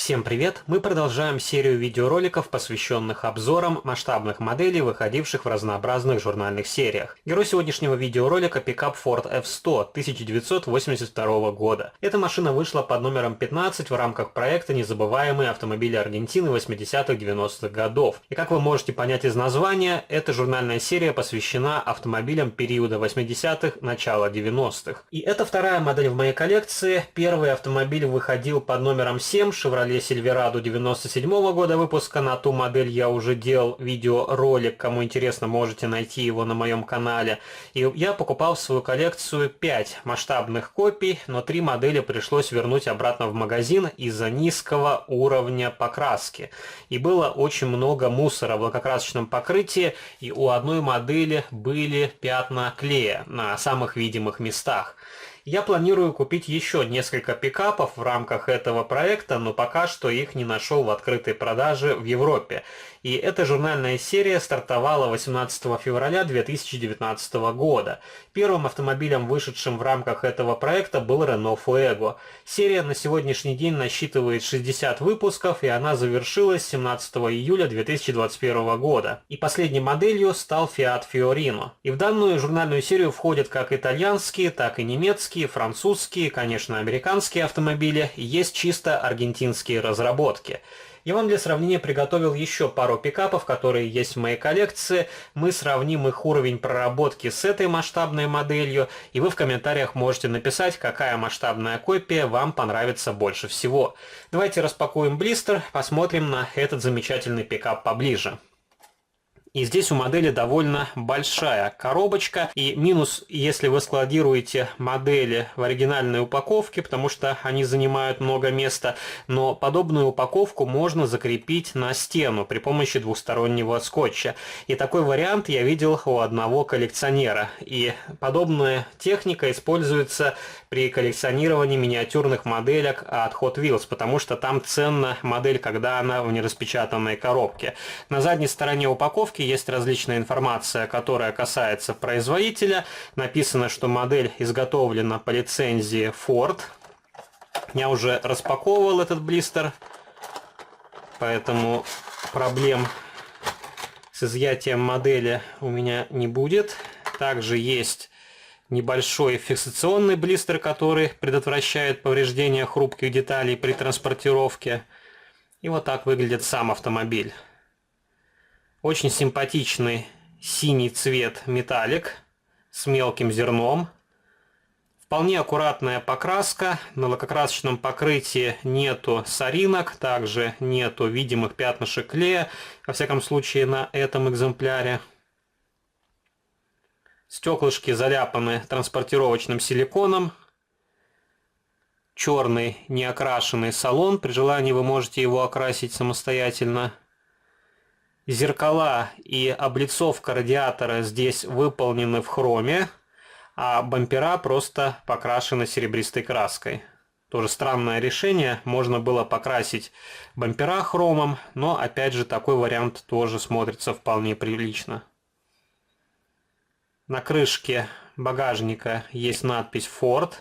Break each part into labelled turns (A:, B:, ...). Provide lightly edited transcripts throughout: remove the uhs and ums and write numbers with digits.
A: Всем привет! Мы продолжаем серию видеороликов, посвященных обзорам масштабных моделей, выходивших в разнообразных журнальных сериях. Герой сегодняшнего видеоролика — пикап Ford F100 1982 года. Эта машина вышла под номером 15 в рамках проекта «Незабываемые автомобили Аргентины 80-х-90-х годов». И как вы можете понять из названия, эта журнальная серия посвящена автомобилям периода 80-х, начала 90-х. И это вторая модель в моей коллекции. Первый автомобиль выходил под номером 7, Chevrolet Silverado 97 года выпуска. На ту модель я уже делал видеоролик, кому интересно, можете найти его на моем канале. И я покупал в свою коллекцию 5 масштабных копий, но 3 модели пришлось вернуть обратно в магазин из-за низкого уровня покраски. И было очень много мусора в лакокрасочном покрытии, и у одной модели были пятна клея на самых видимых местах. Я планирую купить еще несколько пикапов в рамках этого проекта, но пока что их не нашел в открытой продаже в Европе. И эта журнальная серия стартовала 18 февраля 2019 года. Первым автомобилем, вышедшим в рамках этого проекта, был Renault Fuego. Серия на сегодняшний день насчитывает 60 выпусков, и она завершилась 17 июля 2021 года. И последней моделью стал Fiat Fiorino. И в данную журнальную серию входят как итальянские, так и немецкие, французские, конечно, американские автомобили, и есть чисто аргентинские разработки. Я вам для сравнения приготовил еще пару пикапов, которые есть в моей коллекции. Мы сравним их уровень проработки с этой масштабной моделью, и вы в комментариях можете написать, какая масштабная копия вам понравится больше всего. Давайте распакуем блистер, посмотрим на этот замечательный пикап поближе. И здесь у модели довольно большая коробочка, и минус, если вы складируете модели в оригинальной упаковке, потому что они занимают много места, но подобную упаковку можно закрепить на стену при помощи двухстороннего скотча. И такой вариант я видел у одного коллекционера, и подобная техника используется при коллекционировании миниатюрных моделек от Hot Wheels, потому что там ценна модель, когда она в нераспечатанной коробке. На задней стороне упаковки есть различная информация, которая касается производителя. Написано, что модель изготовлена по лицензии Ford. Я уже распаковывал этот блистер, поэтому проблем с изъятием модели у меня не будет. Также есть небольшой фиксационный блистер, который предотвращает повреждение хрупких деталей при транспортировке. И вот так выглядит сам автомобиль. Очень симпатичный синий цвет металлик с мелким зерном. Вполне аккуратная покраска. На лакокрасочном покрытии нету соринок, также нету видимых пятнышек клея, во всяком случае на этом экземпляре. Стеклышки заляпаны транспортировочным силиконом. Черный неокрашенный салон. При желании вы можете его окрасить самостоятельно. Зеркала и облицовка радиатора здесь выполнены в хроме, а бампера просто покрашены серебристой краской. Тоже странное решение. Можно было покрасить бампера хромом, но опять же такой вариант тоже смотрится вполне прилично. На крышке багажника есть надпись Ford.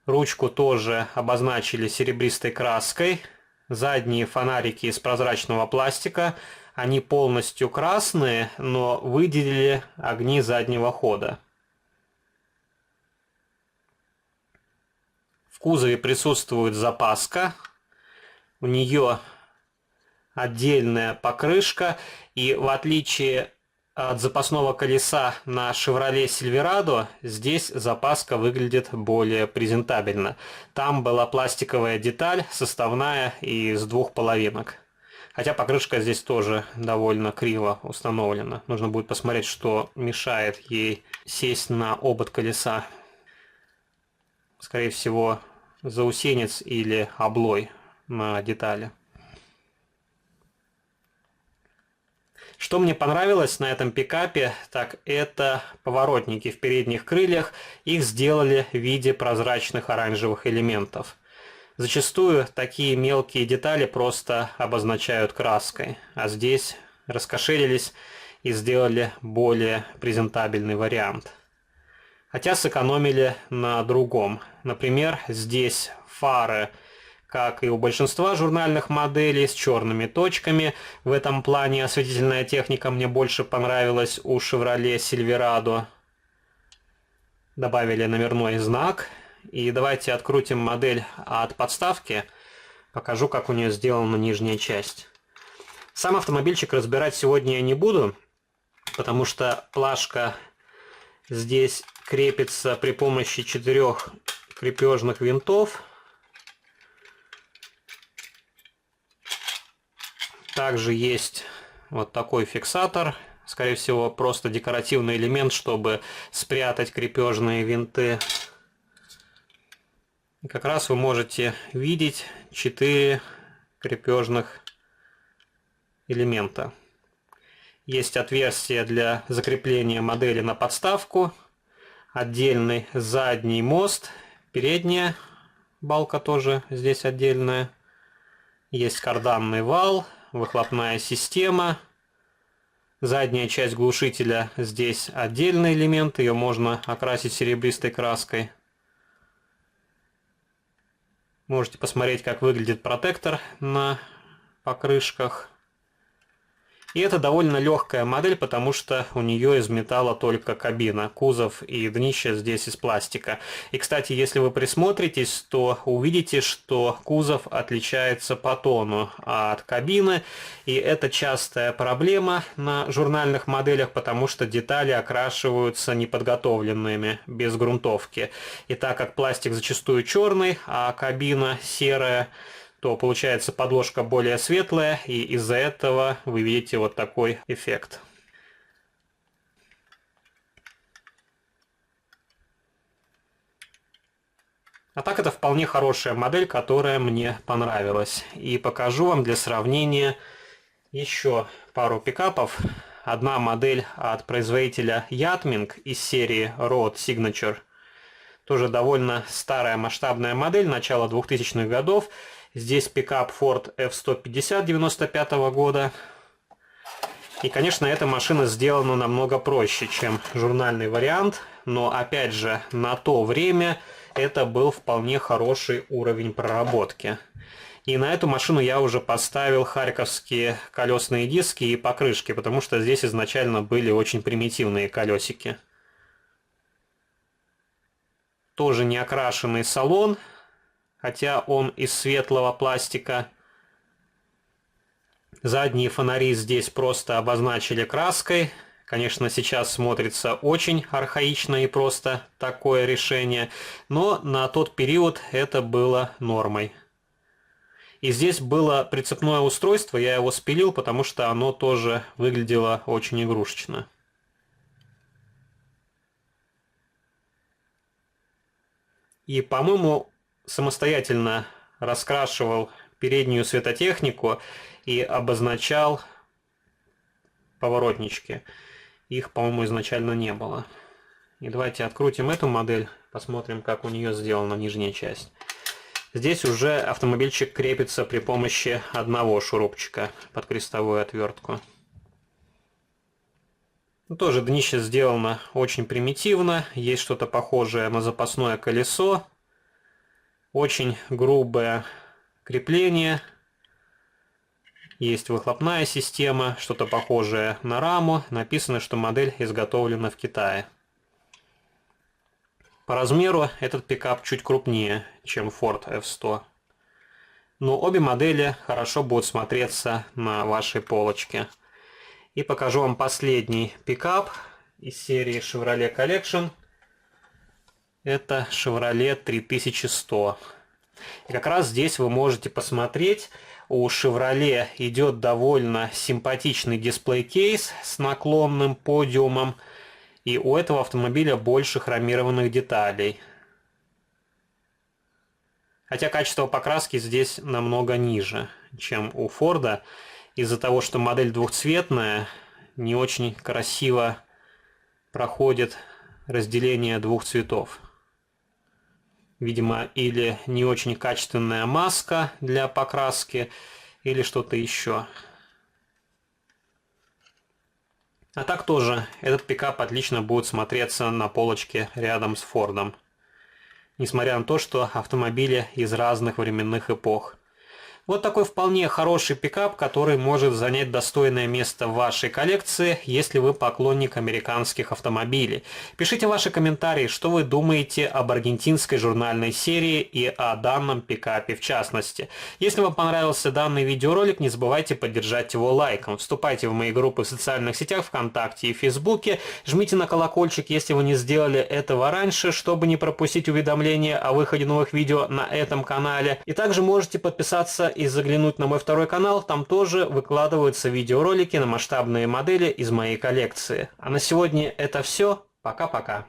A: Ручку тоже обозначили серебристой краской. Задние фонарики из прозрачного пластика. Они полностью красные, но выделили огни заднего хода. В кузове присутствует запаска. У нее отдельная покрышка. И в отличие от запасного колеса на Chevrolet Silverado, здесь запаска выглядит более презентабельно. Там была пластиковая деталь, составная из двух половинок. Хотя покрышка здесь тоже довольно криво установлена. Нужно будет посмотреть, что мешает ей сесть на обод колеса. Скорее всего, заусенец или облой на детали. Что мне понравилось на этом пикапе, так это поворотники в передних крыльях. Их сделали в виде прозрачных оранжевых элементов. Зачастую такие мелкие детали просто обозначают краской, а здесь раскошелились и сделали более презентабельный вариант. Хотя сэкономили на другом. Например, здесь фары как и у большинства журнальных моделей, с черными точками. В этом плане осветительная техника мне больше понравилась у Chevrolet Silverado. Добавили номерной знак. И давайте открутим модель от подставки. Покажу, как у нее сделана нижняя часть. Сам автомобильчик разбирать сегодня я не буду, потому что плашка здесь крепится при помощи 4 крепежных винтов. Также есть вот такой фиксатор. Скорее всего, просто декоративный элемент, чтобы спрятать крепежные винты. И как раз вы можете видеть 4 крепежных элемента. Есть отверстие для закрепления модели на подставку, отдельный задний мост, передняя балка тоже здесь отдельная. Есть карданный вал, выхлопная система. Задняя часть глушителя здесь отдельный элемент, ее можно окрасить серебристой краской. Можете посмотреть, как выглядит протектор на покрышках. И это довольно легкая модель, потому что у нее из металла только кабина. Кузов и днище здесь из пластика. И, кстати, если вы присмотритесь, то увидите, что кузов отличается по тону от кабины. И это частая проблема на журнальных моделях, потому что детали окрашиваются неподготовленными, без грунтовки. И так как пластик зачастую черный, а кабина серая, то получается подложка более светлая, и из-за этого вы видите вот такой эффект. А так это вполне хорошая модель, которая мне понравилась. И покажу вам для сравнения еще пару пикапов. Одна модель от производителя Yatming из серии Road Signature. Тоже довольно старая масштабная модель, начала 2000-х годов. Здесь пикап Ford F-150 95 года. И, конечно, эта машина сделана намного проще, чем журнальный вариант. Но, опять же, на то время это был вполне хороший уровень проработки. И на эту машину я уже поставил харьковские колесные диски и покрышки, потому что здесь изначально были очень примитивные колесики. Тоже не окрашенный салон, хотя он из светлого пластика. Задние фонари здесь просто обозначили краской. Конечно, сейчас смотрится очень архаично и просто такое решение, но на тот период это было нормой. И здесь было прицепное устройство, я его спилил, потому что оно тоже выглядело очень игрушечно. И, по-моему, самостоятельно раскрашивал переднюю светотехнику и обозначал поворотнички. Их, по-моему, изначально не было. И давайте открутим эту модель, посмотрим, как у нее сделана нижняя часть. Здесь уже автомобильчик крепится при помощи одного шурупчика под крестовую отвертку. Тоже днище сделано очень примитивно. Есть что-то похожее на запасное колесо. Очень грубое крепление. Есть выхлопная система, что-то похожее на раму. Написано, что модель изготовлена в Китае. По размеру этот пикап чуть крупнее, чем Ford F100. Но обе модели хорошо будут смотреться на вашей полочке. И покажу вам последний пикап из серии Chevrolet Collection. Это Chevrolet 3100. И как раз здесь вы можете посмотреть, у Chevrolet идет довольно симпатичный дисплей-кейс с наклонным подиумом. И у этого автомобиля больше хромированных деталей. Хотя качество покраски здесь намного ниже, чем у Форда. Из-за того, что модель двухцветная, не очень красиво проходит разделение двух цветов. Видимо, или не очень качественная маска для покраски, или что-то еще. А так тоже этот пикап отлично будет смотреться на полочке рядом с Фордом. несмотря на то, что автомобили из разных временных эпох. Вот такой вполне хороший пикап, который может занять достойное место в вашей коллекции, если вы поклонник американских автомобилей. Пишите ваши комментарии, что вы думаете об аргентинской журнальной серии и о данном пикапе в частности. Если вам понравился данный видеоролик, не забывайте поддержать его лайком. Вступайте в мои группы в социальных сетях ВКонтакте и Фейсбуке. Жмите на колокольчик, если вы не сделали этого раньше, чтобы не пропустить уведомления о выходе новых видео на этом канале. И также можете подписаться и заглянуть на мой второй канал, там тоже выкладываются видеоролики на масштабные модели из моей коллекции. А на сегодня это все. Пока-пока.